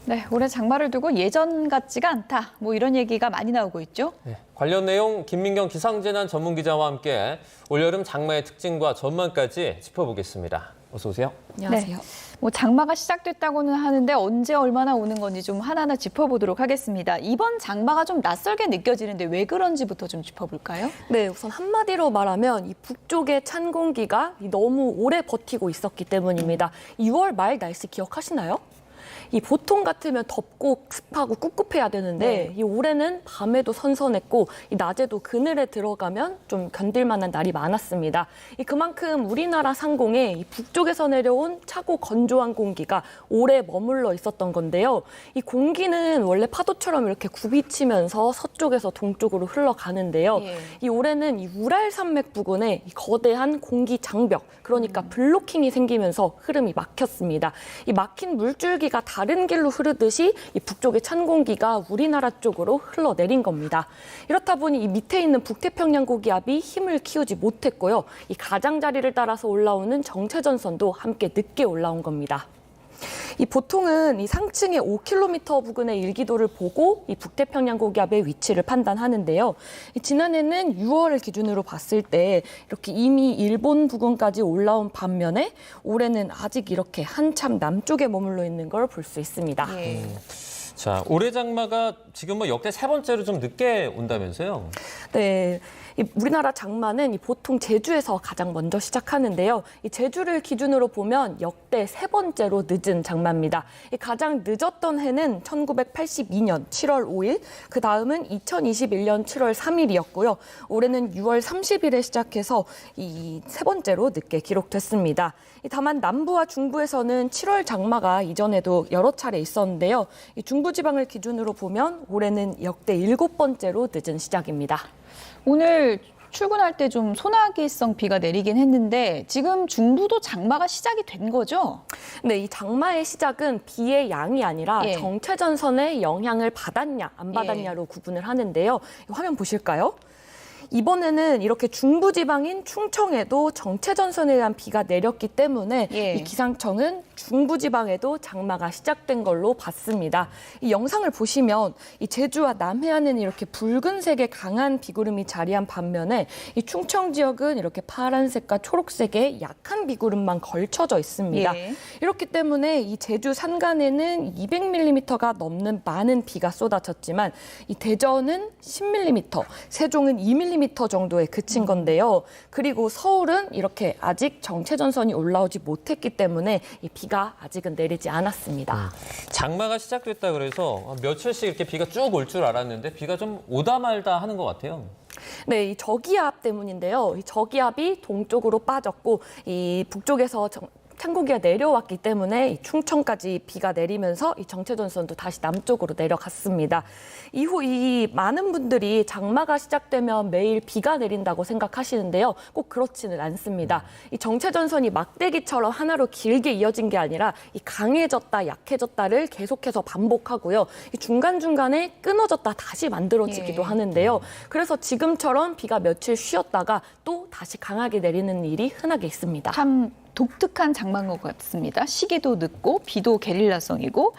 네, 올해 장마를 두고 예전 같지가 않다. 뭐 이런 얘기가 많이 나오고 있죠. 네, 관련 내용 김민경 기상재난 전문기자와 함께 올여름 장마의 특징과 전망까지 짚어보겠습니다. 어서 오세요. 안녕하세요. 네, 뭐 장마가 시작됐다고는 하는데 언제 얼마나 오는 건지 좀 하나하나 짚어보도록 하겠습니다. 이번 장마가 좀 낯설게 느껴지는데 왜 그런지부터 좀 짚어볼까요? 네, 우선 한마디로 말하면 이 북쪽의 찬 공기가 너무 오래 버티고 있었기 때문입니다. 6월 말 날씨 기억하시나요? 이 보통 같으면 덥고 습하고 꿉꿉해야 되는데 이 올해는 밤에도 선선했고 이 낮에도 그늘에 들어가면 좀 견딜 만한 날이 많았습니다. 그만큼 우리나라 상공에 이 북쪽에서 내려온 차고 건조한 공기가 오래 머물러 있었던 건데요. 이 공기는 원래 파도처럼 이렇게 굽이치면서 서쪽에서 동쪽으로 흘러가는데요. 이 올해는 이 우랄 산맥 부근에 이 거대한 공기 장벽, 그러니까 블로킹이 생기면서 흐름이 막혔습니다. 이 막힌 물줄기가 다른 길로 흐르듯이 이 북쪽의 찬 공기가 우리나라 쪽으로 흘러내린 겁니다. 이렇다 보니 이 밑에 있는 북태평양 고기압이 힘을 키우지 못했고요. 이 가장자리를 따라서 올라오는 정체전선도 함께 늦게 올라온 겁니다. 이 보통은 이 상층의 5km 부근의 일기도를 보고 이 북태평양 고기압의 위치를 판단하는데요. 지난해는 6월을 기준으로 봤을 때 이렇게 이미 일본 부근까지 올라온 반면에 올해는 아직 이렇게 한참 남쪽에 머물러 있는 걸 볼 수 있습니다. 자, 올해 장마가 지금 뭐 역대 세 번째로 좀 늦게 온다면서요? 네. 우리나라 장마는 보통 제주에서 가장 먼저 시작하는데요. 이 제주를 기준으로 보면 역대 세 번째로 늦은 장마입니다. 가장 늦었던 해는 1982년 7월 5일, 그 다음은 2021년 7월 3일이었고요. 올해는 6월 30일에 시작해서 이 세 번째로 늦게 기록됐습니다. 다만 남부와 중부에서는 7월 장마가 이전에도 여러 차례 있었는데요. 이 중부지방을 기준으로 보면 올해는 역대 7번째로 늦은 시작입니다. 오늘 출근할 때 좀 소나기성 비가 내리긴 했는데 지금 중부도 장마가 시작이 된 거죠? 네, 이 장마의 시작은 비의 양이 아니라 정체전선의 영향을 받았냐 안 받았냐로 구분을 하는데요. 화면 보실까요? 이번에는 이렇게 중부지방인 충청에도 정체전선에 의한 비가 내렸기 때문에 이 기상청은 중부지방에도 장마가 시작된 걸로 봤습니다. 이 영상을 보시면 이 제주와 남해안은 이렇게 붉은색의 강한 비구름이 자리한 반면에 이 충청 지역은 이렇게 파란색과 초록색의 약한 비구름만 걸쳐져 있습니다. 이렇기 때문에 이 제주 산간에는 200mm가 넘는 많은 비가 쏟아졌지만 이 대전은 10mm, 세종은 2mm 정도에 그친 건데요. 그리고 서울은 이렇게 아직 정체전선이 올라오지 못했기 때문에 이 비가 아직은 내리지 않았습니다. 장마가 시작됐다 그래서 며칠씩 이렇게 비가 쭉 올 줄 알았는데 비가 좀 오다 말다 하는 것 같아요. 네, 이 저기압 때문인데요. 이 저기압이 동쪽으로 빠졌고 이 북쪽에서 찬 공기가 내려왔기 때문에 이 충청까지 비가 내리면서 이 정체전선도 다시 남쪽으로 내려갔습니다. 이후 이 많은 분들이 장마가 시작되면 매일 비가 내린다고 생각하시는데요. 꼭 그렇지는 않습니다. 이 정체전선이 막대기처럼 하나로 길게 이어진 게 아니라 이 강해졌다, 약해졌다를 계속해서 반복하고요. 이 중간중간에 끊어졌다 다시 만들어지기도 하는데요. 그래서 지금처럼 비가 며칠 쉬었다가 또 다시 강하게 내리는 일이 흔하게 있습니다. 참 독특한 장마인 것 같습니다. 시기도 늦고 비도 게릴라성이고.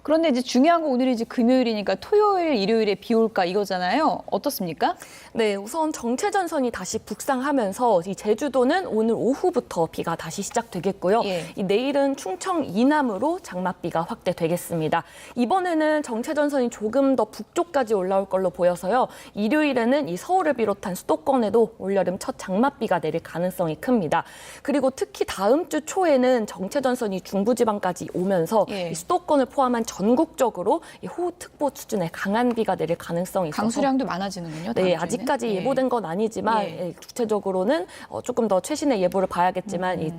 그런데 이제 중요한 건 오늘이 이제 금요일이니까 토요일, 일요일에 비 올까 이거잖아요. 어떻습니까? 네, 우선 정체전선이 다시 북상하면서 이 제주도는 오늘 오후부터 비가 다시 시작되겠고요. 이 내일은 충청 이남으로 장맛비가 확대되겠습니다. 이번에는 정체전선이 조금 더 북쪽까지 올라올 걸로 보여서요. 일요일에는 이 서울을 비롯한 수도권에도 올여름 첫 장맛비가 내릴 가능성이 큽니다. 그리고 특히 다음 주 초에는 정체전선이 중부지방까지 오면서 이 수도권을 포함한 전국적으로 이 호우특보 수준의 강한 비가 내릴 가능성이 있어서 강수량도 많아지는군요. 네, 아직까지 예보된 건 아니지만 구체적으로는 조금 더 최신의 예보를 봐야겠지만 이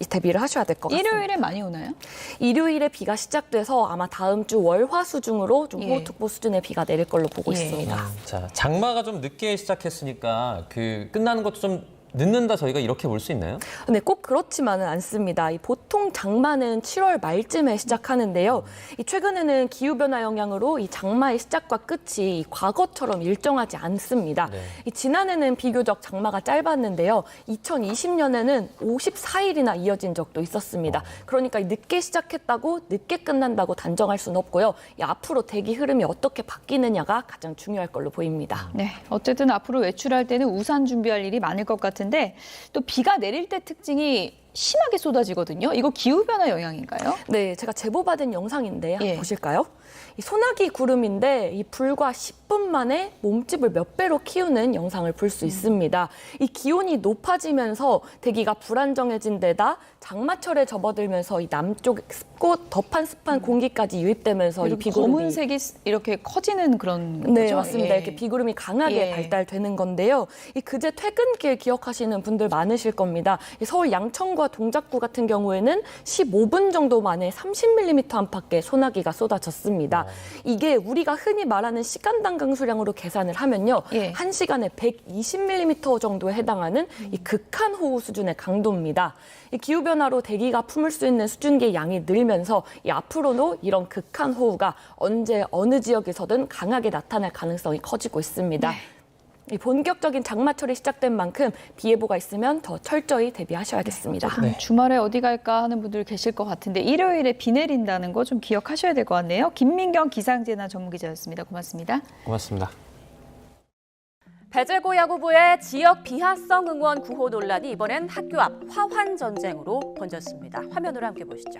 대비를 하셔야 될 것 같습니다. 일요일에 많이 오나요? 일요일에 비가 시작돼서 아마 다음 주 월화수 중으로 좀 호우특보 수준의 비가 내릴 걸로 보고 있습니다. 자, 장마가 좀 늦게 시작했으니까 끝나는 것도 좀 늦는다 저희가 이렇게 볼 수 있나요? 네, 꼭 그렇지만은 않습니다. 이 보통 장마는 7월 말쯤에 시작하는데요. 이 최근에는 기후변화 영향으로 이 장마의 시작과 끝이 과거처럼 일정하지 않습니다. 네. 이 지난해는 비교적 장마가 짧았는데요. 2020년에는 54일이나 이어진 적도 있었습니다. 그러니까 늦게 시작했다고 늦게 끝난다고 단정할 수는 없고요. 이 앞으로 대기 흐름이 어떻게 바뀌느냐가 가장 중요할 걸로 보입니다. 네, 어쨌든 앞으로 외출할 때는 우산 준비할 일이 많을 것 같은데 또 비가 내릴 때 특징이 심하게 쏟아지거든요. 이거 기후변화 영향인가요? 네, 제가 제보받은 영상인데 한번 예. 보실까요? 이 소나기 구름인데 이 불과 10분 만에 몸집을 몇 배로 키우는 영상을 볼 수 있습니다. 이 기온이 높아지면서 대기가 불안정해진 데다 장마철에 접어들면서 이 남쪽 습고 습한 공기까지 유입되면서 이 이렇게 비구름이 검은색이 이렇게 커지는 그런 거죠? 네, 맞습니다. 예. 이렇게 비구름이 강하게 예. 발달되는 건데요. 이 그제 퇴근길 기억하시는 분들 많으실 겁니다. 이 서울 양천과 동작구 같은 경우에는 15분 정도 만에 30mm 안팎의 소나기가 쏟아졌습니다. 이게 우리가 흔히 말하는 시간당 강수량으로 계산을 하면요. 예. 1시간에 120mm 정도에 해당하는 이 극한호우 수준의 강도입니다. 이 기후변화로 대기가 품을 수 있는 수증기의 양이 늘면서 이 앞으로도 이런 극한호우가 언제 어느 지역에서든 강하게 나타날 가능성이 커지고 있습니다. 이 본격적인 장마철이 시작된 만큼 비 예보가 있으면 더 철저히 대비하셔야겠습니다. 주말에 어디 갈까 하는 분들 계실 것 같은데 일요일에 비 내린다는 거 좀 기억하셔야 될 것 같네요. 김민경 기상재난 전문기자였습니다. 고맙습니다. 고맙습니다. 배재고 야구부의 지역 비하성 응원 구호 논란이 이번엔 학교 앞 화환 전쟁으로 번졌습니다. 화면으로 함께 보시죠.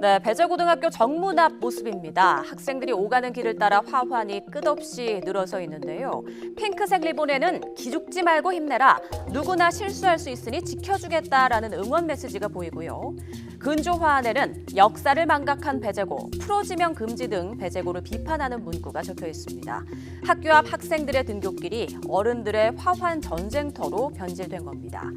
네, 배재고등학교 정문 앞 모습입니다. 학생들이 오가는 길을 따라 화환이 끝없이 늘어서 있는데요. 핑크색 리본에는 기죽지 말고 힘내라. 누구나 실수할 수 있으니 지켜주겠다라는 응원 메시지가 보이고요. 근조 화환에는 역사를 망각한 배재고, 프로지명 금지 등 배재고를 비판하는 문구가 적혀 있습니다. 학교 앞 학생들의 등굣길이 어른들의 화환 전쟁터로 변질된 겁니다.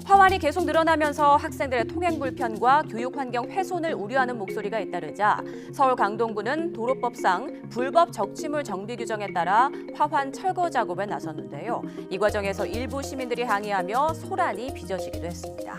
화환이 계속 늘어나면서 학생들의 통행 불편과 교육 환경 훼손을 우려하는 목소리가 잇따르자 서울 강동구는 도로법상 불법 적치물 정비 규정에 따라 화환 철거 작업에 나섰는데요. 이 과정에서 일부 시민들이 항의하며 소란이 빚어지기도 했습니다.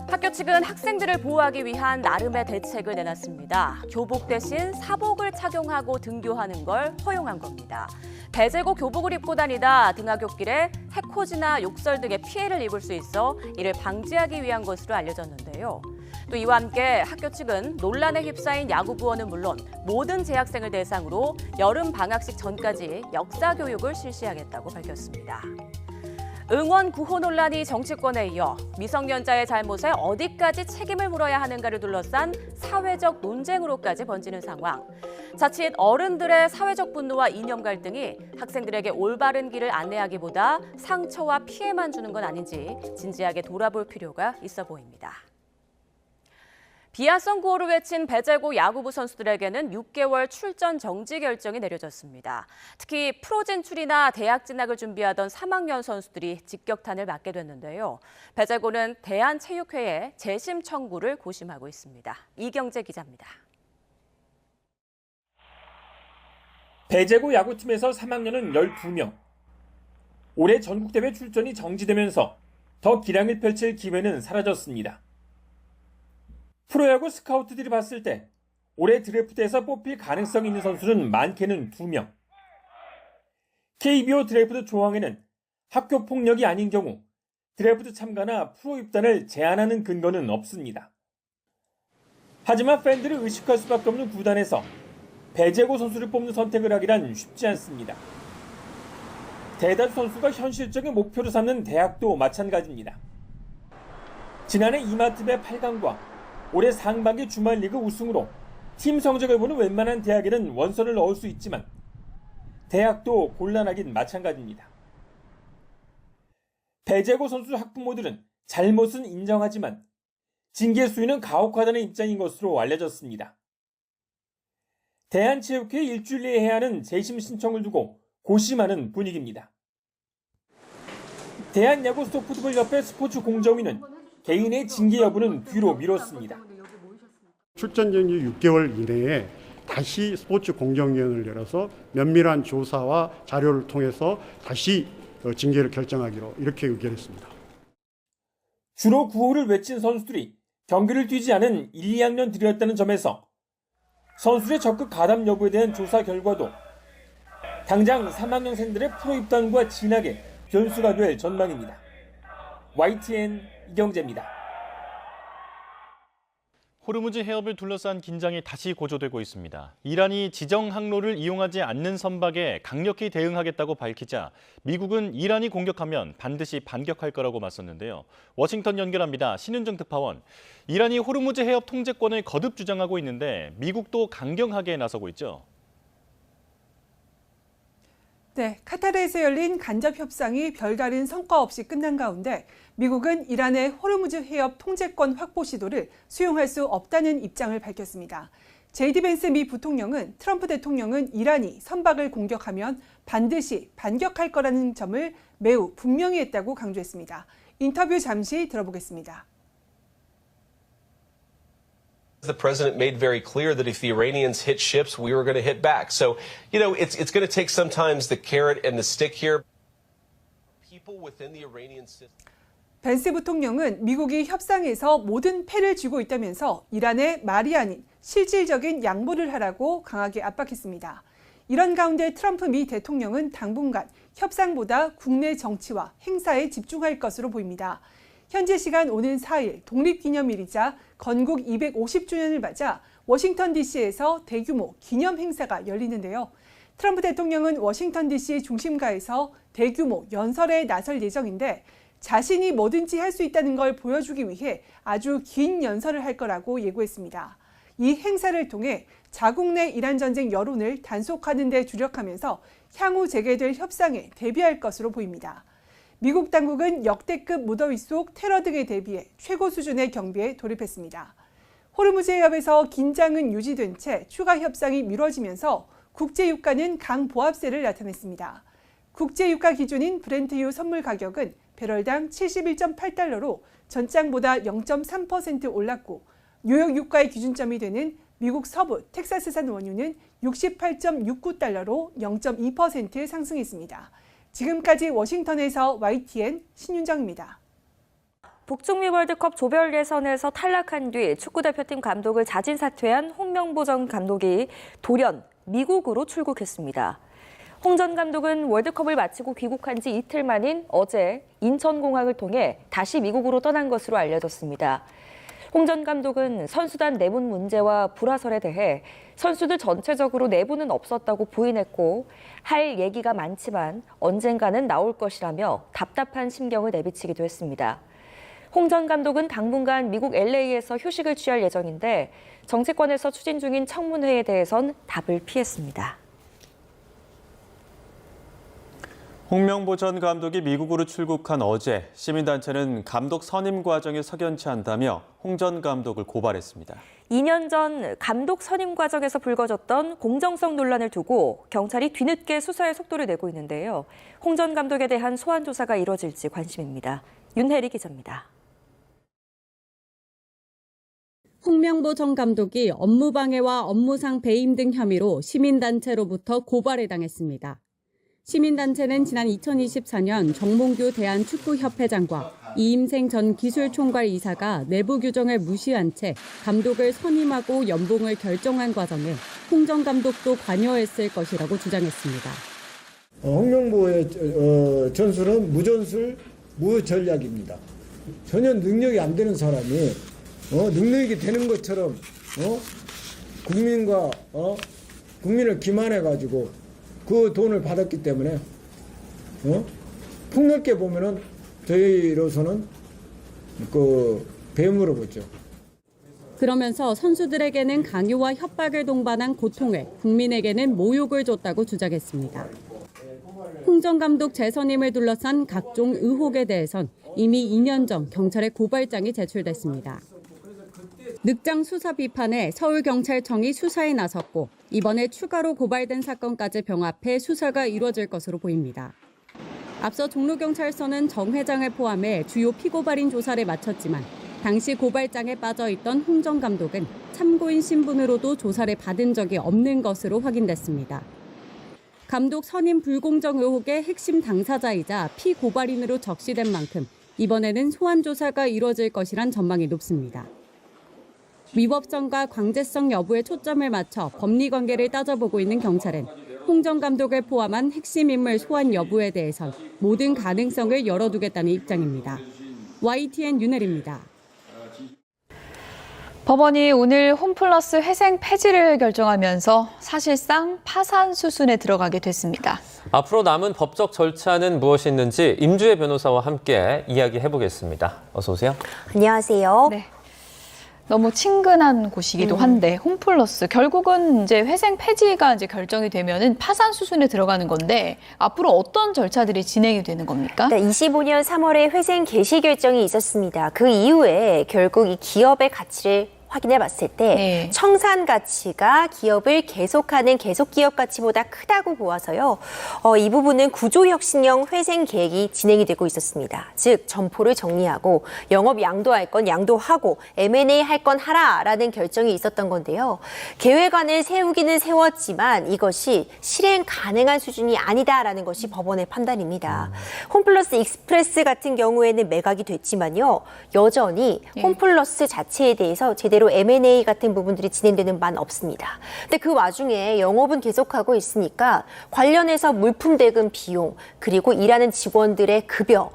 학교 측은 학생들을 보호하기 위한 나름의 대책을 내놨습니다. 교복 대신 사복을 착용하고 등교하는 걸 허용한 겁니다. 배재고 교복을 입고 다니다 등하굣길에 해코지나 욕설 등의 피해를 입을 수 있어 이를 방지하기 위한 것으로 알려졌는데요. 또 이와 함께 학교 측은 논란에 휩싸인 야구부원은 물론 모든 재학생을 대상으로 여름 방학식 전까지 역사 교육을 실시하겠다고 밝혔습니다. 응원 구호 논란이 정치권에 이어 미성년자의 잘못에 어디까지 책임을 물어야 하는가를 둘러싼 사회적 논쟁으로까지 번지는 상황. 자칫 어른들의 사회적 분노와 이념 갈등이 학생들에게 올바른 길을 안내하기보다 상처와 피해만 주는 건 아닌지 진지하게 돌아볼 필요가 있어 보입니다. 비하성 구호를 외친 배재고 야구부 선수들에게는 6개월 출전 정지 결정이 내려졌습니다. 특히 프로 진출이나 대학 진학을 준비하던 3학년 선수들이 직격탄을 맞게 됐는데요. 배재고는 대한체육회에 재심 청구를 고심하고 있습니다. 이경재 기자입니다. 배재고 야구팀에서 3학년은 12명. 올해 전국대회 출전이 정지되면서 더 기량을 펼칠 기회는 사라졌습니다. 프로야구 스카우트들이 봤을 때 올해 드래프트에서 뽑힐 가능성이 있는 선수는 많게는 2명. KBO 드래프트 조항에는 학교 폭력이 아닌 경우 드래프트 참가나 프로 입단을 제한하는 근거는 없습니다. 하지만 팬들을 의식할 수밖에 없는 구단에서 배재고 선수를 뽑는 선택을 하기란 쉽지 않습니다. 대다수 선수가 현실적인 목표로 삼는 대학도 마찬가지입니다. 지난해 이마트배 8강과 올해 상반기 주말 리그 우승으로 팀 성적을 보는 웬만한 대학에는 원서를 넣을 수 있지만 대학도 곤란하긴 마찬가지입니다. 배재고 선수 학부모들은 잘못은 인정하지만 징계 수위는 가혹하다는 입장인 것으로 알려졌습니다. 대한체육회 일주일 내에 해야 하는 재심 신청을 두고 고심하는 분위기입니다. 대한야구소프트볼협회 스포츠 공정위는 개인의 징계 여부는 뒤로 미뤘습니다. 출전 정지 6개월 이내에 다시 스포츠 공정위원회를 열어서 면밀한 조사와 자료를 통해서 다시 징계를 결정하기로 이렇게 의결했습니다. 주로 구호를 외친 선수들이 경기를 뛰지 않은 1, 2학년들이었다는 점에서 선수들의 적극 가담 여부에 대한 조사 결과도 당장 3학년생들의 프로 입단과 진학에 변수가 될 전망입니다. YTN 이경재입니다. 호르무즈 해협을 둘러싼 긴장이 다시 고조되고 있습니다. 이란이 지정 항로를 이용하지 않는 선박에 강력히 대응하겠다고 밝히자 미국은 이란이 공격하면 반드시 반격할 거라고 맞섰는데요. 워싱턴 연결합니다. 신윤정 특파원. 이란이 호르무즈 해협 통제권을 거듭 주장하고 있는데 미국도 강경하게 나서고 있죠. 네, 카타르에서 열린 간접 협상이 별다른 성과 없이 끝난 가운데 미국은 이란의 호르무즈 해협 통제권 확보 시도를 수용할 수 없다는 입장을 밝혔습니다. 제이디 벤스 미 부통령은 트럼프 대통령은 이란이 선박을 공격하면 반드시 반격할 거라는 점을 매우 분명히 했다고 강조했습니다. 인터뷰 잠시 들어보겠습니다. The president made very clear that if the Iranians hit ships, we were going to hit back. So, it's going to take sometimes the carrot and the stick here. People within the Iranian system. 벤스 부통령은 미국이 협상에서 모든 패를 쥐고 있다면서 이란의 말이 아닌 실질적인 양보를 하라고 강하게 압박했습니다. 이런 가운데 트럼프 미 대통령은 당분간 협상보다 국내 정치와 행사에 집중할 것으로 보입니다. 현지 시간 오는 4일 독립기념일이자 건국 250주년을 맞아 워싱턴 DC에서 대규모 기념 행사가 열리는데요. 트럼프 대통령은 워싱턴 DC 중심가에서 대규모 연설에 나설 예정인데 자신이 뭐든지 할 수 있다는 걸 보여주기 위해 아주 긴 연설을 할 거라고 예고했습니다. 이 행사를 통해 자국 내 이란 전쟁 여론을 단속하는 데 주력하면서 향후 재개될 협상에 대비할 것으로 보입니다. 미국 당국은 역대급 무더위 속 테러 등에 대비해 최고 수준의 경비에 돌입했습니다. 호르무즈 해협에서 긴장은 유지된 채 추가 협상이 미뤄지면서 국제유가는 강보합세를 나타냈습니다. 국제유가 기준인 브렌트유 선물 가격은 배럴당 71.8달러로 전장보다 0.3% 올랐고 뉴욕 유가의 기준점이 되는 미국 서부 텍사스산 원유는 68.69달러로 0.2% 상승했습니다. 지금까지 워싱턴에서 YTN 신윤정입니다. 북중미 월드컵 조별 예선에서 탈락한 뒤 축구대표팀 감독을 자진 사퇴한 홍명보 전 감독이 돌연 미국으로 출국했습니다. 홍 전 감독은 월드컵을 마치고 귀국한 지 이틀 만인 어제 인천공항을 통해 다시 미국으로 떠난 것으로 알려졌습니다. 홍 전 감독은 선수단 내분 문제와 불화설에 대해 선수들 전체적으로 내부는 없었다고 부인했고 할 얘기가 많지만 언젠가는 나올 것이라며 답답한 심경을 내비치기도 했습니다. 홍 전 감독은 당분간 미국 LA에서 휴식을 취할 예정인데 정치권에서 추진 중인 청문회에 대해선 답을 피했습니다. 홍명보 전 감독이 미국으로 출국한 어제 시민단체는 감독 선임 과정에 석연치 않다며 홍 전 감독을 고발했습니다. 2년 전 감독 선임 과정에서 불거졌던 공정성 논란을 두고 경찰이 뒤늦게 수사의 속도를 내고 있는데요. 홍 전 감독에 대한 소환 조사가 이뤄질지 관심입니다. 윤혜리 기자입니다. 홍명보 전 감독이 업무방해와 업무상 배임 등 혐의로 시민단체로부터 고발을 당했습니다. 시민단체는 지난 2024년 정몽규 대한축구협회장과 이임생 전 기술총괄 이사가 내부 규정을 무시한 채 감독을 선임하고 연봉을 결정한 과정에 홍 전 감독도 관여했을 것이라고 주장했습니다. 홍명보의 전술은 무전술, 무전략입니다. 전혀 능력이 안 되는 사람이 능력이 되는 것처럼 국민을 기만해가지고 그 돈을 받았기 때문에 폭넓게 보면은 저희로서는 그 배임으로 보죠. 그러면서 선수들에게는 강요와 협박을 동반한 고통을, 국민에게는 모욕을 줬다고 주장했습니다. 홍 전 감독 재선임을 둘러싼 각종 의혹에 대해선 이미 2년 전 경찰에 고발장이 제출됐습니다. 늑장 수사 비판에 서울경찰청이 수사에 나섰고 이번에 추가로 고발된 사건까지 병합해 수사가 이루어질 것으로 보입니다. 앞서 종로경찰서는 정 회장을 포함해 주요 피고발인 조사를 마쳤지만 당시 고발장에 빠져있던 홍 전 감독은 참고인 신분으로도 조사를 받은 적이 없는 것으로 확인됐습니다. 감독 선임 불공정 의혹의 핵심 당사자이자 피고발인으로 적시된 만큼 이번에는 소환 조사가 이루어질 것이란 전망이 높습니다. 위법성과 강제성 여부에 초점을 맞춰 법리 관계를 따져보고 있는 경찰은 홍 전 감독을 포함한 핵심 인물 소환 여부에 대해선 모든 가능성을 열어두겠다는 입장입니다. YTN 윤혜리입니다. 법원이 오늘 홈플러스 회생 폐지를 결정하면서 사실상 파산 수순에 들어가게 됐습니다. 앞으로 남은 법적 절차는 무엇이 있는지 임주혜 변호사와 함께 이야기해보겠습니다. 어서 오세요. 안녕하세요. 네. 너무 친근한 곳이기도 한데 홈플러스 결국은 이제 회생 폐지가 이제 결정이 되면은 파산 수순에 들어가는 건데 앞으로 어떤 절차들이 진행이 되는 겁니까? 25년 3월에 회생 개시 결정이 있었습니다. 그 이후에 결국 이 기업의 가치를 확인해 봤을 때 청산 가치가 기업을 계속하는 계속 기업 가치보다 크다고 보아서요. 이 부분은 구조혁신형 회생 계획이 진행이 되고 있었습니다. 즉 점포를 정리하고 영업 양도할 건 양도하고 M&A 할 건 하라라는 결정이 있었던 건데요. 계획안을 세우기는 세웠지만 이것이 실행 가능한 수준이 아니다라는 것이 법원의 판단입니다. 홈플러스 익스프레스 같은 경우에는 매각이 됐지만요. 여전히 홈플러스 자체에 대해서 제대로 M&A 같은 부분들이 진행되는 바는 없습니다. 근데 그 와중에 영업은 계속하고 있으니까 관련해서 물품 대금 비용, 그리고 일하는 직원들의 급여,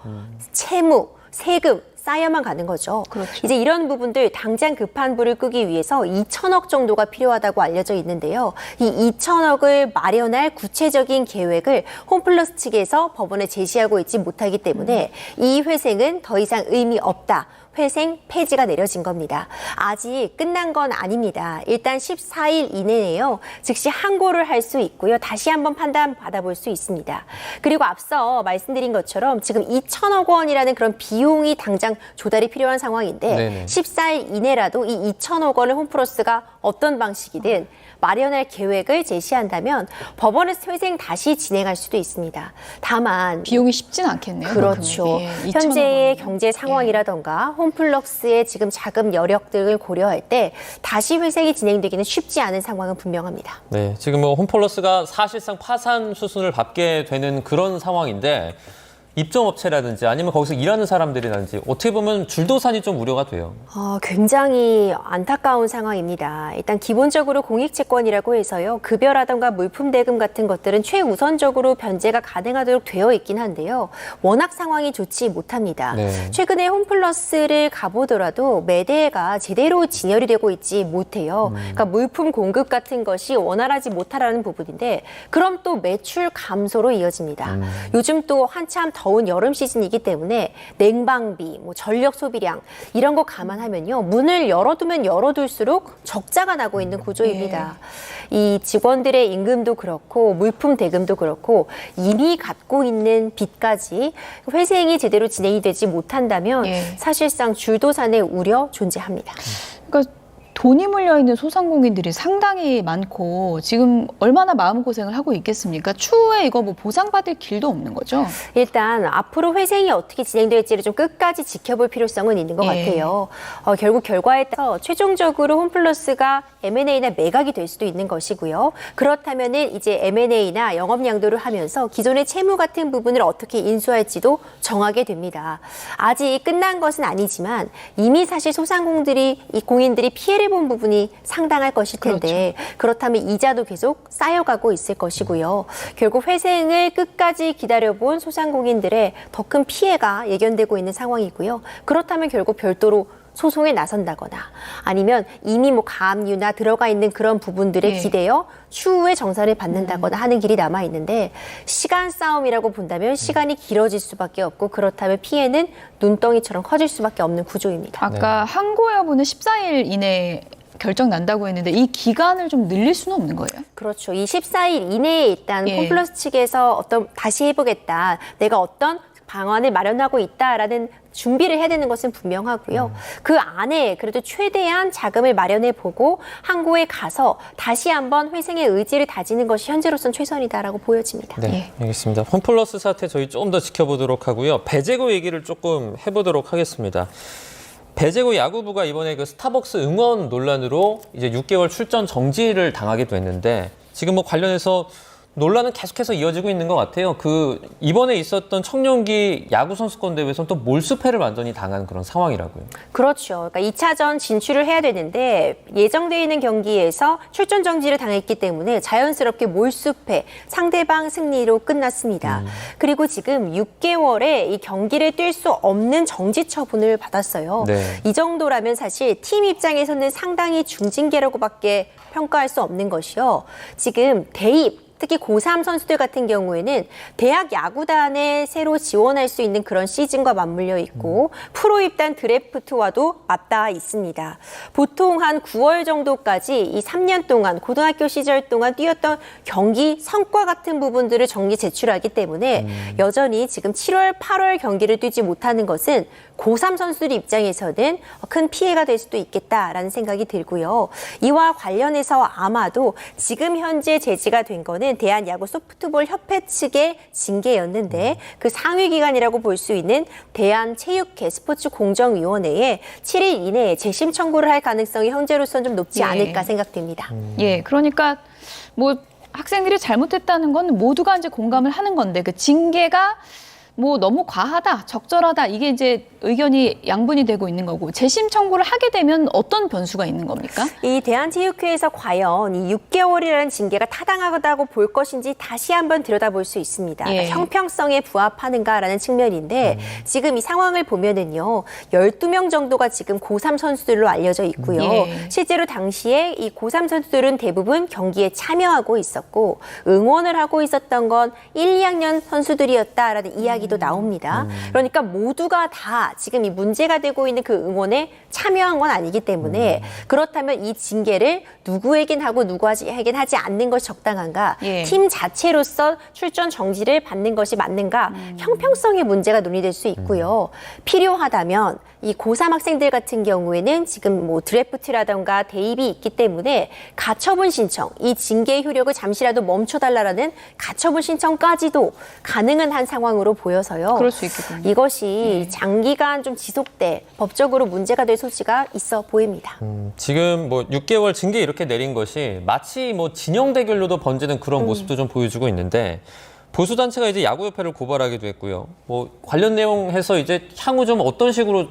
채무, 세금 쌓여만 가는 거죠. 그렇죠. 이제 이런 부분들 당장 급한 불을 끄기 위해서 2천억 정도가 필요하다고 알려져 있는데요. 이 2천억을 마련할 구체적인 계획을 홈플러스 측에서 법원에 제시하고 있지 못하기 때문에 이 회생은 더 이상 의미 없다. 회생 폐지가 내려진 겁니다. 아직 끝난 건 아닙니다. 일단 14일 이내에요. 즉시 항고를 할 수 있고요. 다시 한번 판단 받아볼 수 있습니다. 그리고 앞서 말씀드린 것처럼 지금 2천억 원이라는 그런 비용이 당장 조달이 필요한 상황인데 네네. 14일 이내라도 이 2천억 원을 홈플러스가 어떤 방식이든 마련할 계획을 제시한다면 법원에서 회생 다시 진행할 수도 있습니다. 다만 비용이 쉽진 않겠네요. 그렇죠. 현재의 경제 상황이라던가 홈플러스의 지금 자금 여력 등을 고려할 때 다시 회생이 진행되기는 쉽지 않은 상황은 분명합니다. 네, 지금 뭐 홈플러스가 사실상 파산 수순을 밟게 되는 그런 상황인데 입점업체라든지 아니면 거기서 일하는 사람들이라든지 어떻게 보면 줄도산이 좀 우려가 돼요. 굉장히 안타까운 상황입니다. 일단 기본적으로 공익채권이라고 해서요. 급여라든가 물품 대금 같은 것들은 최우선적으로 변제가 가능하도록 되어 있긴 한데요. 워낙 상황이 좋지 못합니다. 네. 최근에 홈플러스를 가보더라도 매대가 제대로 진열이 되고 있지 못해요. 그러니까 물품 공급 같은 것이 원활하지 못하라는 부분인데 그럼 또 매출 감소로 이어집니다. 요즘 또 한참 더운 여름 시즌이기 때문에 냉방비, 전력 소비량 이런 거 감안하면요. 문을 열어두면 열어둘수록 적자가 나고 있는 구조입니다. 이 직원들의 임금도 그렇고 물품 대금도 그렇고 이미 갖고 있는 빚까지 회생이 제대로 진행이 되지 못한다면 사실상 줄도산의 우려 존재합니다. 그러니까 돈이 물려있는 소상공인들이 상당히 많고 지금 얼마나 마음고생을 하고 있겠습니까? 추후에 이거 뭐 보상받을 길도 없는 거죠? 일단 앞으로 회생이 어떻게 진행될지를 좀 끝까지 지켜볼 필요성은 있는 것 같아요. 결국 결과에 따라서 최종적으로 홈플러스가 M&A나 매각이 될 수도 있는 것이고요. 그렇다면은 이제 M&A나 영업 양도를 하면서 기존의 채무 같은 부분을 어떻게 인수할지도 정하게 됩니다. 아직 끝난 것은 아니지만 이미 사실 공인들이 피해를 본 부분이 상당할 것일 텐데 그렇다면 이자도 계속 쌓여가고 있을 것이고요. 결국 회생을 끝까지 기다려본 소상공인들의 더 큰 피해가 예견되고 있는 상황이고요. 그렇다면 결국 별도로 소송에 나선다거나 아니면 이미 가압류나 들어가 있는 그런 부분들에 기대어 추후에 정산을 받는다거나 하는 길이 남아 있는데 시간 싸움이라고 본다면 시간이 길어질 수밖에 없고 그렇다면 피해는 눈덩이처럼 커질 수밖에 없는 구조입니다. 아까 항고 여부는 14일 이내에 결정 난다고 했는데 이 기간을 좀 늘릴 수는 없는 거예요? 그렇죠. 이 14일 이내에 일단 홈플러스 측에서 다시 해보겠다. 내가 어떤 방안을 마련하고 있다라는 준비를 해야 되는 것은 분명하고요. 그 안에 그래도 최대한 자금을 마련해보고 항고에 가서 다시 한번 회생의 의지를 다지는 것이 현재로서는 최선이다라고 보여집니다. 네, 알겠습니다. 홈플러스 사태 저희 좀 더 지켜보도록 하고요. 배재고 얘기를 조금 해보도록 하겠습니다. 배제고 야구부가 이번에 그 스타벅스 응원 논란으로 이제 6개월 출전 정지를 당하게 됐는데 지금 뭐 관련해서 논란은 계속해서 이어지고 있는 것 같아요. 그 이번에 있었던 청룡기 야구 선수권 대회에서는 또 몰수패를 완전히 당한 그런 상황이라고요. 그렇죠. 그러니까 2차전 진출을 해야 되는데 예정되어 있는 경기에서 출전 정지를 당했기 때문에 자연스럽게 몰수패, 상대방 승리로 끝났습니다. 그리고 지금 6개월에 이 경기를 뛸 수 없는 정지 처분을 받았어요. 네. 이 정도라면 사실 팀 입장에서는 상당히 중징계라고밖에 평가할 수 없는 것이요. 지금 대입, 특히 고3 선수들 같은 경우에는 대학 야구단에 새로 지원할 수 있는 그런 시즌과 맞물려 있고 프로 입단 드래프트와도 맞닿아 있습니다. 보통 한 9월 정도까지 이 3년 동안 고등학교 시절 동안 뛰었던 경기 성과 같은 부분들을 정리 제출하기 때문에 여전히 지금 7월, 8월 경기를 뛰지 못하는 것은 고3 선수들 입장에서는 큰 피해가 될 수도 있겠다라는 생각이 들고요. 이와 관련해서 아마도 지금 현재 제지가 된 거는 대한야구 소프트볼 협회 측의 징계였는데 그 상위 기관이라고 볼 수 있는 대한체육회 스포츠공정위원회에 7일 이내에 재심 청구를 할 가능성이 현재로서는 좀 높지 않을까 생각됩니다. 예, 그러니까 뭐 학생들이 잘못했다는 건 모두가 이제 공감을 하는 건데 그 징계가 뭐 너무 과하다, 적절하다 이게 이제 의견이 양분이 되고 있는 거고 재심 청구를 하게 되면 어떤 변수가 있는 겁니까? 이 대한체육회에서 과연 이 6개월이라는 징계가 타당하다고 볼 것인지 다시 한번 들여다볼 수 있습니다. 예. 그러니까 형평성에 부합하는가라는 측면인데 지금 이 상황을 보면은요. 12명 정도가 지금 고3 선수들로 알려져 있고요. 예. 실제로 당시에 이 고3 선수들은 대부분 경기에 참여하고 있었고 응원을 하고 있었던 건 1, 2학년 선수들이었다라는 이야기도 나옵니다. 그러니까 모두가 다 지금 이 문제가 되고 있는 그 응원에 참여한 건 아니기 때문에 그렇다면 이 징계를 누구에겐 하고 누구에겐 하지 않는 것이 적당한가? 예. 팀 자체로서 출전 정지를 받는 것이 맞는가? 형평성의 문제가 논의될 수 있고요. 필요하다면 이 고3 학생들 같은 경우에는 지금 뭐 드래프트라던가 대입이 있기 때문에 가처분 신청, 이 징계의 효력을 잠시라도 멈춰달라는 가처분 신청까지도 가능한 한 상황으로 보여서요. 그럴 수 있겠군요. 이것이 장기간 좀 지속돼 법적으로 문제가 될 소지가 있어 보입니다. 지금 뭐 6개월 징계 이렇게 내린 것이 마치 뭐 진영 대결로도 번지는 그런 모습도 좀 보여주고 있는데 보수단체가 이제 야구협회를 고발하기도 했고요. 뭐 관련 내용해서 이제 향후 좀 어떤 식으로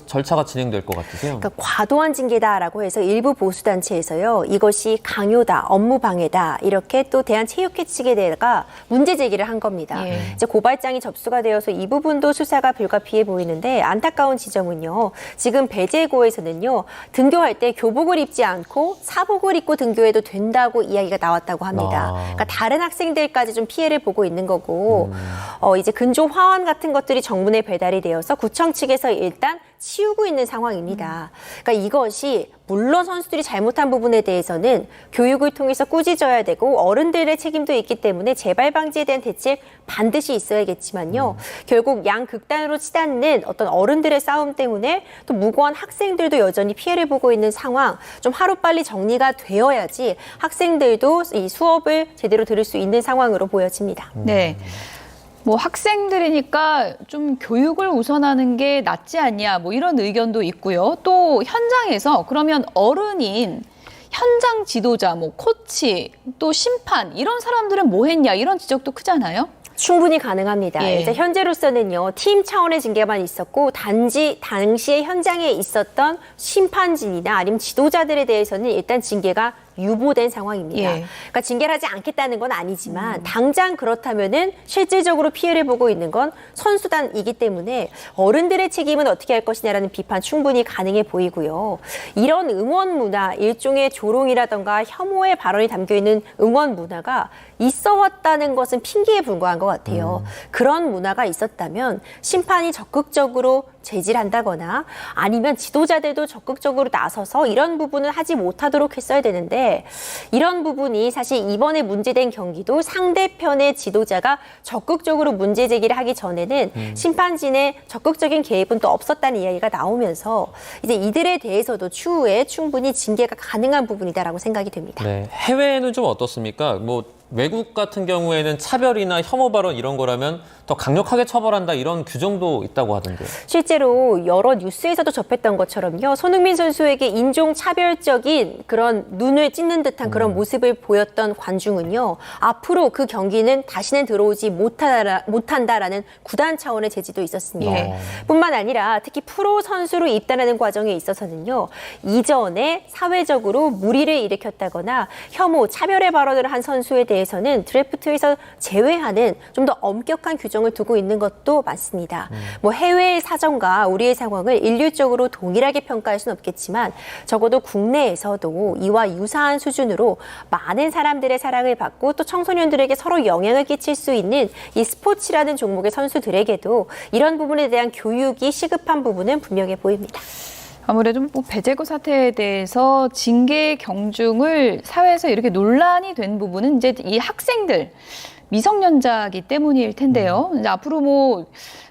절차가 진행될 것 같으세요? 그러니까 과도한 징계다라고 해서 일부 보수단체에서요. 이것이 강요다, 업무 방해다 이렇게 또 대한체육회 측에 대해가 문제 제기를 한 겁니다. 예. 이제 고발장이 접수가 되어서 이 부분도 수사가 불가피해 보이는데 안타까운 지점은요. 지금 배제고에서는요. 등교할 때 교복을 입지 않고 사복을 입고 등교해도 된다고 이야기가 나왔다고 합니다. 그러니까 다른 학생들까지 좀 피해를 보고 있는 거고 이제 근조 화환 같은 것들이 정문에 배달이 되어서 구청 측에서 일단 치우고 있는 상황입니다. 그러니까 이것이 물론 선수들이 잘못한 부분에 대해서는 교육을 통해서 꾸짖어야 되고 어른들의 책임도 있기 때문에 재발 방지에 대한 대책 반드시 있어야겠지만요. 결국 양극단으로 치닫는 어떤 어른들의 싸움 때문에 또 무고한 학생들도 여전히 피해를 보고 있는 상황 좀 하루빨리 정리가 되어야지 학생들도 이 수업을 제대로 들을 수 있는 상황으로 보여집니다. 네. 뭐 학생들이니까 좀 교육을 우선하는 게 낫지 않냐 뭐 이런 의견도 있고요. 또 현장에서 그러면 어른인 현장 지도자, 뭐 코치, 또 심판 이런 사람들은 뭐 했냐 이런 지적도 크잖아요. 충분히 가능합니다. 예. 일단 현재로서는요. 팀 차원의 징계만 있었고 단지 당시에 현장에 있었던 심판진이나 아니면 지도자들에 대해서는 일단 징계가 유보된 상황입니다. 예. 그러니까 징계를 하지 않겠다는 건 아니지만 당장 그렇다면은 실질적으로 피해를 보고 있는 건 선수단이기 때문에 어른들의 책임은 어떻게 할 것이냐라는 비판 충분히 가능해 보이고요. 이런 응원 문화, 일종의 조롱이라던가 혐오의 발언이 담겨 있는 응원 문화가 있어 왔다는 것은 핑계에 불과한 것 같아요. 그런 문화가 있었다면 심판이 적극적으로 제지를 한다거나 아니면 지도자들도 적극적으로 나서서 이런 부분은 하지 못하도록 했어야 되는데 이런 부분이 사실 이번에 문제된 경기도 상대편의 지도자가 적극적으로 문제 제기를 하기 전에는 심판진의 적극적인 개입은 또 없었다는 이야기가 나오면서 이제 이들에 대해서도 추후에 충분히 징계가 가능한 부분이다라고 생각이 됩니다. 네, 해외는 좀 어떻습니까? 뭐 외국 같은 경우에는 차별이나 혐오 발언 이런 거라면 더 강력하게 처벌한다 이런 규정도 있다고 하던데요. 실제로 여러 뉴스에서도 접했던 것처럼요. 손흥민 선수에게 인종차별적인 그런 눈을 찢는 듯한 그런 모습을 보였던 관중은요. 앞으로 그 경기는 다시는 들어오지 못한다라는 구단 차원의 제지도 있었습니다. 뿐만 아니라 특히 프로 선수로 입단하는 과정에 있어서는요. 이전에 사회적으로 무리를 일으켰다거나 혐오, 차별의 발언을 한 선수에 대해서는 드래프트에서 제외하는 좀 더 엄격한 규정을 두고 있는 것도 맞습니다. 뭐 해외의 사정과 우리의 상황을 일률적으로 동일하게 평가할 수는 없겠지만 적어도 국내에서도 이와 유사한 수준으로 많은 사람들의 사랑을 받고 또 청소년들에게 서로 영향을 끼칠 수 있는 이 스포츠라는 종목의 선수들에게도 이런 부분에 대한 교육이 시급한 부분은 분명해 보입니다. 아무래도 뭐 배제고 사태에 대해서 징계 경중을 사회에서 이렇게 논란이 된 부분은 이제 이 학생들, 미성년자이기 때문일 텐데요. 이제 앞으로 뭐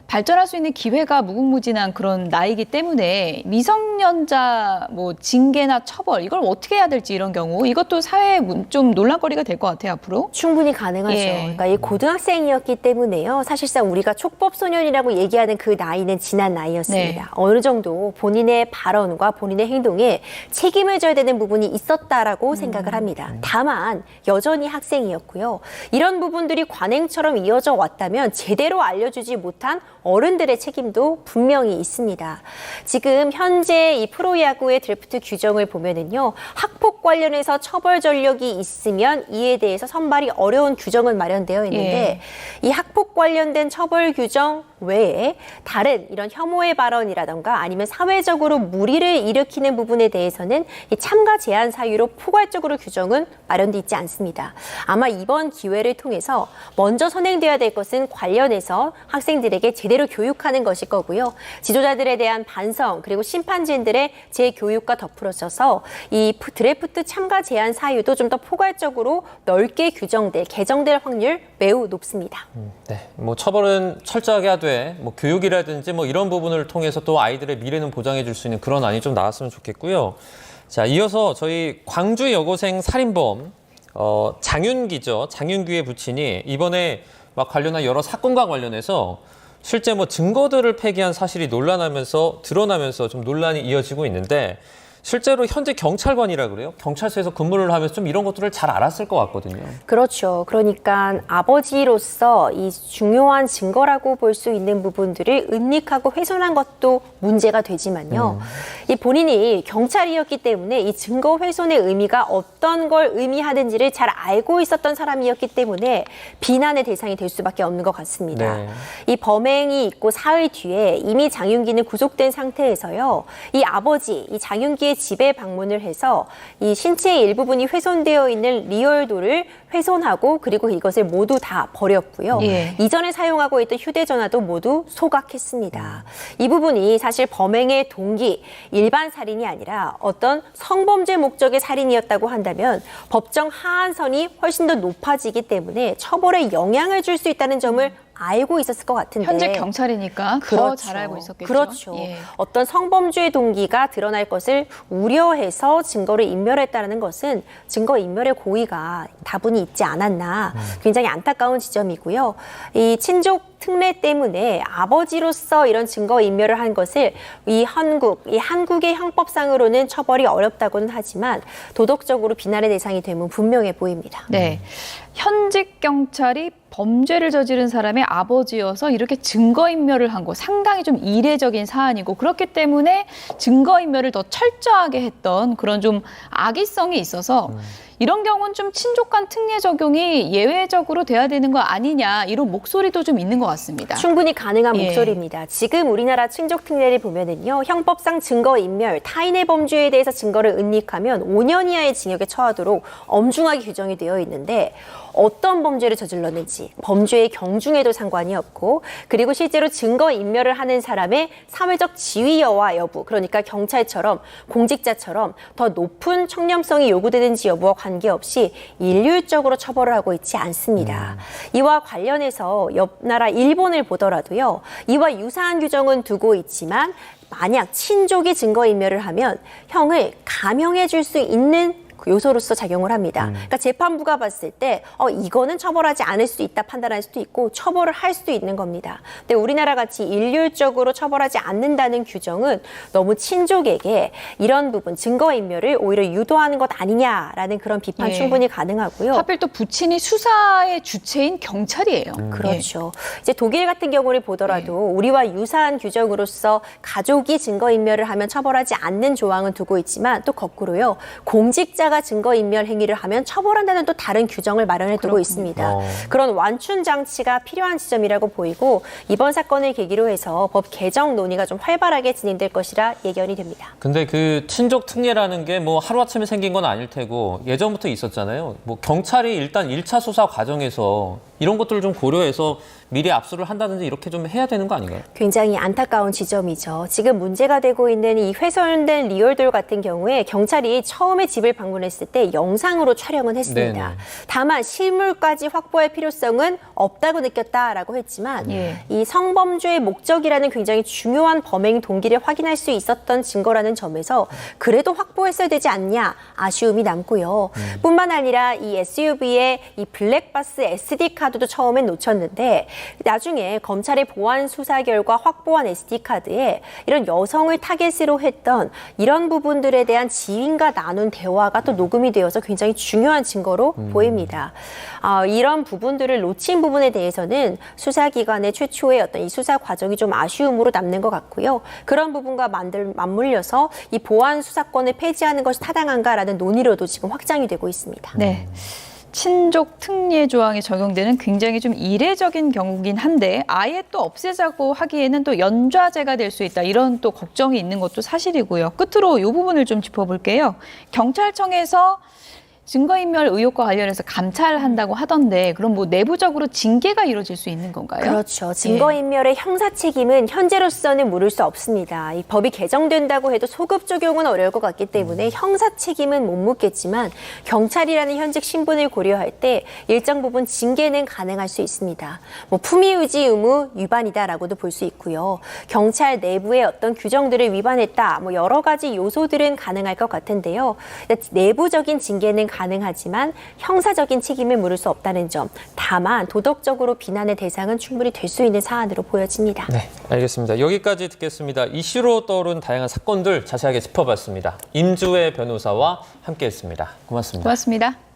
발전할 수 있는 기회가 무궁무진한 그런 나이기 때문에 미성년자 뭐 징계나 처벌 이걸 어떻게 해야 될지 이런 경우 이것도 사회에 좀 논란거리가 될 것 같아요, 앞으로. 충분히 가능하죠. 그러니까 이 고등학생이었기 때문에요. 사실상 우리가 촉법소년이라고 얘기하는 그 나이는 지난 나이였습니다. 네. 어느 정도 본인의 발언과 본인의 행동에 책임을 져야 되는 부분이 있었다라고 생각을 합니다. 다만 여전히 학생이었고요. 이런 부분들이 관행처럼 이어져 왔다면 제대로 알려주지 못한 어른들의 책임도 분명히 있습니다. 지금 현재 이 프로야구의 드래프트 규정을 보면은요, 학폭 관련해서 처벌 전력이 있으면 이에 대해서 선발이 어려운 규정은 마련되어 있는데 이 학폭 관련된 처벌 규정 외에 다른 이런 혐오의 발언이라던가 아니면 사회적으로 무리를 일으키는 부분에 대해서는 이 참가 제한 사유로 포괄적으로 규정은 마련돼 있지 않습니다. 아마 이번 기회를 통해서 먼저 선행돼야 될 것은 관련해서 학생들에게 제대로 교육하는 것일 거고요. 지도자들에 대한 반성 그리고 심판진들의 재교육과 덧붙여서 이 드래프트 참가 제한 사유도 좀 더 포괄적으로 넓게 개정될 확률 매우 높습니다. 네, 뭐 처벌은 철저하게 하되 뭐 교육이라든지 뭐 이런 부분을 통해서 또 아이들의 미래는 보장해 줄 수 있는 그런 안이 좀 나왔으면 좋겠고요. 자, 이어서 저희 광주 여고생 살인범 장윤기죠. 장윤기의 부친이 이번에 막 관련한 여러 사건과 관련해서 실제 뭐 증거들을 폐기한 사실이 드러나면서 좀 논란이 이어지고 있는데 실제로 현재 경찰관이라 그래요? 경찰서에서 근무를 하면서 좀 이런 것들을 잘 알았을 것 같거든요. 그렇죠. 그러니까 아버지로서 이 중요한 증거라고 볼 수 있는 부분들을 은닉하고 훼손한 것도 문제가 되지만요. 이 본인이 경찰이었기 때문에 이 증거 훼손의 의미가 어떤 걸 의미하는지를 잘 알고 있었던 사람이었기 때문에 비난의 대상이 될 수밖에 없는 것 같습니다. 네. 이 범행이 있고 사흘 뒤에 이미 장윤기는 구속된 상태에서요. 이 아버지, 이 장윤기의 집에 방문을 해서 이 신체의 일부분이 훼손되어 있는 리얼도를 훼손하고 그리고 이것을 모두 다 버렸고요. 이전에 사용하고 있던 휴대전화도 모두 소각했습니다. 이 부분이 사실 범행의 동기, 일반 살인이 아니라 어떤 성범죄 목적의 살인이었다고 한다면 법정 하한선이 훨씬 더 높아지기 때문에 처벌에 영향을 줄 수 있다는 점을 알고 있었을 것 같은데 현재 경찰이니까 더 잘 알고 있었겠죠. 그렇죠. 어떤 성범죄 동기가 드러날 것을 우려해서 증거를 인멸했다는 것은 증거인멸의 고의가 다분히 있지 않았나 굉장히 안타까운 지점이고요. 이 친족 특례 때문에 아버지로서 이런 증거인멸을 한 것을 이 한국의 형법상으로는 처벌이 어렵다고는 하지만 도덕적으로 비난의 대상이 되면 분명해 보입니다. 네. 현직 경찰이 범죄를 저지른 사람의 아버지여서 이렇게 증거인멸을 한 거 상당히 좀 이례적인 사안이고 그렇기 때문에 증거인멸을 더 철저하게 했던 그런 좀 악의성이 있어서 이런 경우는 좀 친족 간 특례 적용이 예외적으로 돼야 되는 거 아니냐 이런 목소리도 좀 있는 것 같습니다. 충분히 가능한 목소리입니다. 지금 우리나라 친족 특례를 보면은요, 형법상 증거인멸, 타인의 범죄에 대해서 증거를 은닉하면 5년 이하의 징역에 처하도록 엄중하게 규정이 되어 있는데 어떤 범죄를 저질렀는지 범죄의 경중에도 상관이 없고 그리고 실제로 증거인멸을 하는 사람의 사회적 지위 여부 그러니까 경찰처럼 공직자처럼 더 높은 청렴성이 요구되는지 여부와 관계없이 일률적으로 처벌을 하고 있지 않습니다. 이와 관련해서 옆 나라 일본을 보더라도요. 이와 유사한 규정은 두고 있지만 만약 친족이 증거인멸을 하면 형을 감형해 줄 수 있는 그 요소로서 작용을 합니다. 그러니까 재판부가 봤을 때 이거는 처벌하지 않을 수도 있다 판단할 수도 있고 처벌을 할 수도 있는 겁니다. 근데 우리나라 같이 일률적으로 처벌하지 않는다는 규정은 너무 친족에게 이런 부분 증거인멸을 오히려 유도하는 것 아니냐라는 그런 비판 예. 충분히 가능하고요. 하필 또 부친이 수사의 주체인 경찰이에요. 그렇죠. 이제 독일 같은 경우를 보더라도 우리와 유사한 규정으로서 가족이 증거인멸을 하면 처벌하지 않는 조항은 두고 있지만 또 거꾸로요. 공직자가 증거인멸 행위를 하면 처벌한다는 또 다른 규정을 마련해 두고 있습니다. 그런 완충 장치가 필요한 지점이라고 보이고 이번 사건을 계기로 해서 법 개정 논의가 좀 활발하게 진행될 것이라 예견이 됩니다. 근데 그 친족 특례라는 게 뭐 하루아침에 생긴 건 아닐 테고 예전부터 있었잖아요. 뭐 경찰이 일단 1차 수사 과정에서 이런 것들을 좀 고려해서 미리 압수를 한다든지 이렇게 좀 해야 되는 거 아닌가요? 굉장히 안타까운 지점이죠. 지금 문제가 되고 있는 이 훼손된 리얼돌 같은 경우에 경찰이 처음에 집을 방문했을 때 영상으로 촬영은 했습니다. 네네. 다만 실물까지 확보할 필요성은 없다고 느꼈다라고 했지만 이 성범죄의 목적이라는 굉장히 중요한 범행 동기를 확인할 수 있었던 증거라는 점에서 그래도 확보했어야 되지 않냐 아쉬움이 남고요. 뿐만 아니라 이 SUV의 이 블랙박스 SD 카드도 처음엔 놓쳤는데 나중에 검찰의 보안 수사 결과 확보한 SD카드에 이런 여성을 타겟으로 했던 이런 부분들에 대한 지인과 나눈 대화가 또 녹음이 되어서 굉장히 중요한 증거로 보입니다. 이런 부분들을 놓친 부분에 대해서는 수사기관의 최초의 어떤 이 수사 과정이 좀 아쉬움으로 남는 것 같고요. 그런 부분과 맞물려서 이 보안 수사권을 폐지하는 것이 타당한가라는 논의로도 지금 확장이 되고 있습니다. 네. 친족 특례 조항이 적용되는 굉장히 좀 이례적인 경우긴 한데 아예 또 없애자고 하기에는 또 연좌제가 될 수 있다. 이런 또 걱정이 있는 것도 사실이고요. 끝으로 이 부분을 좀 짚어볼게요. 경찰청에서 증거인멸 의혹과 관련해서 감찰한다고 하던데 그럼 뭐 내부적으로 징계가 이루어질 수 있는 건가요? 그렇죠. 증거인멸의 형사 책임은 현재로서는 물을 수 없습니다. 이 법이 개정된다고 해도 소급 적용은 어려울 것 같기 때문에 형사 책임은 못 묻겠지만 경찰이라는 현직 신분을 고려할 때 일정 부분 징계는 가능할 수 있습니다. 뭐 품위유지 의무 위반이다라고도 볼 수 있고요. 경찰 내부의 어떤 규정들을 위반했다. 뭐 여러 가지 요소들은 가능할 것 같은데요. 내부적인 징계는 가능하지만 형사적인 책임을 물을 수 없다는 점. 다만 도덕적으로 비난의 대상은 충분히 될 수 있는 사안으로 보여집니다. 네, 알겠습니다. 여기까지 듣겠습니다. 이슈로 떠오른 다양한 사건들 자세하게 짚어봤습니다. 임주혜 변호사와 함께했습니다. 고맙습니다. 고맙습니다.